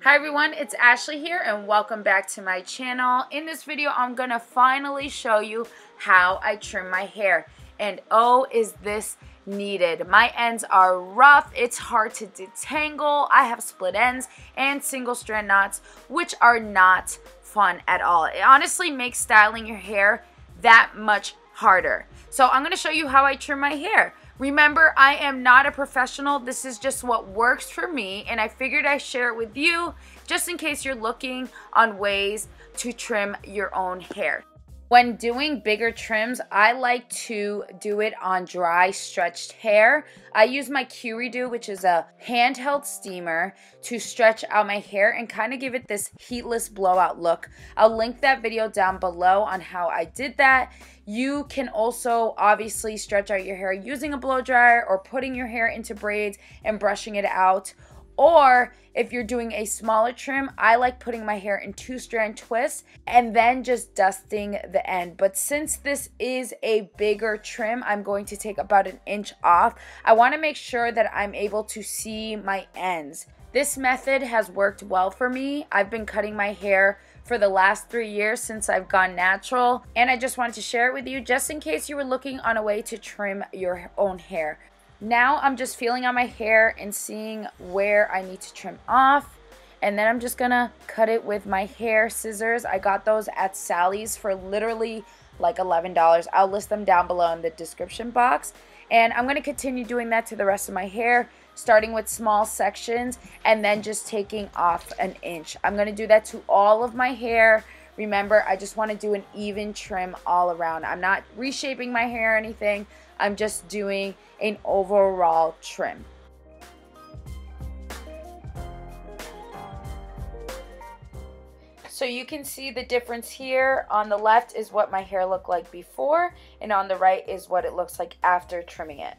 Hi everyone, it's Ashley here and welcome back to my channel. In this video, I'm going to finally show you how I trim my hair. And oh, is this needed. My ends are rough, it's hard to detangle, I have split ends and single strand knots, which are not fun at all. It honestly makes styling your hair that much harder. So I'm going to show you how I trim my hair. Remember, I am not a professional. This is just what works for me, and I figured I'd share it with you just in case you're looking on ways to trim your own hair. When doing bigger trims, I like to do it on dry, stretched hair. I use my QRedew, which is a handheld steamer, to stretch out my hair and kind of give it this heatless blowout look. I'll link that video down below on how I did that. You can also obviously stretch out your hair using a blow dryer or putting your hair into braids and brushing it out. Or if you're doing a smaller trim, I like putting my hair in 2-strand twists and then just dusting the end. But since this is a bigger trim, I'm going to take about 1 inch off. I want to make sure that I'm able to see my ends. This method has worked well for me. I've been cutting my hair for the last 3 years since I've gone natural, and I just wanted to share it with you just in case you were looking on a way to trim your own hair. Now I'm just feeling on my hair and seeing where I need to trim off, and then I'm just gonna cut it with my hair scissors. I got those at Sally's for literally like $11. I'll list them down below in the description box, and I'm gonna continue doing that to the rest of my hair, starting with small sections and then just taking off 1 inch. I'm gonna do that to all of my hair. Remember, I just want to do an even trim all around. I'm not reshaping my hair or anything. I'm just doing an overall trim. So you can see the difference here. On the left is what my hair looked like before, and on the right is what it looks like after trimming it.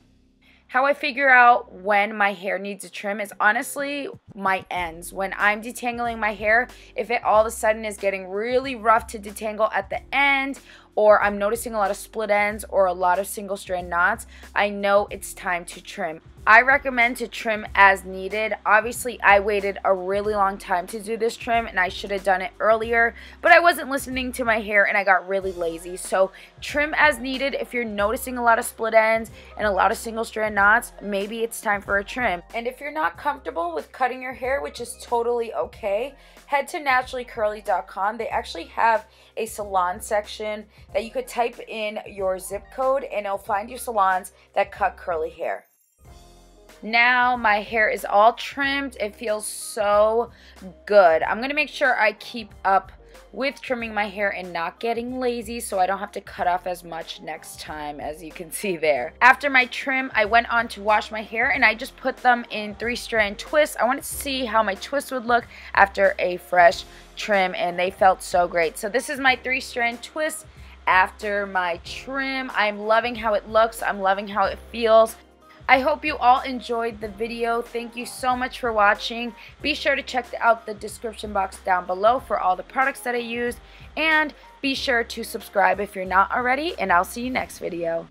How I figure out when my hair needs a trim is honestly my ends. When I'm detangling my hair, if it all of a sudden is getting really rough to detangle at the end, or I'm noticing a lot of split ends or a lot of single strand knots, I know it's time to trim. I recommend to trim as needed. Obviously, I waited a really long time to do this trim and I should have done it earlier, but I wasn't listening to my hair and I got really lazy. So trim as needed. If you're noticing a lot of split ends and a lot of single strand knots, maybe it's time for a trim. And if you're not comfortable with cutting your hair, which is totally okay, head to naturallycurly.com. They actually have a salon section that you could type in your zip code and it'll find you salons that cut curly hair. Now my hair is all trimmed. It feels so good. I'm going to make sure I keep up with trimming my hair and not getting lazy so I don't have to cut off as much next time, as you can see there. After my trim, I went on to wash my hair and I just put them in 3-strand twists. I wanted to see how my twists would look after a fresh trim, and they felt so great. So this is my 3-strand twist after my trim. I'm loving how it looks. I'm loving how it feels. I hope you all enjoyed the video. Thank you so much for watching. Be sure to check out the description box down below for all the products that I use. And be sure to subscribe if you're not already. And I'll see you next video.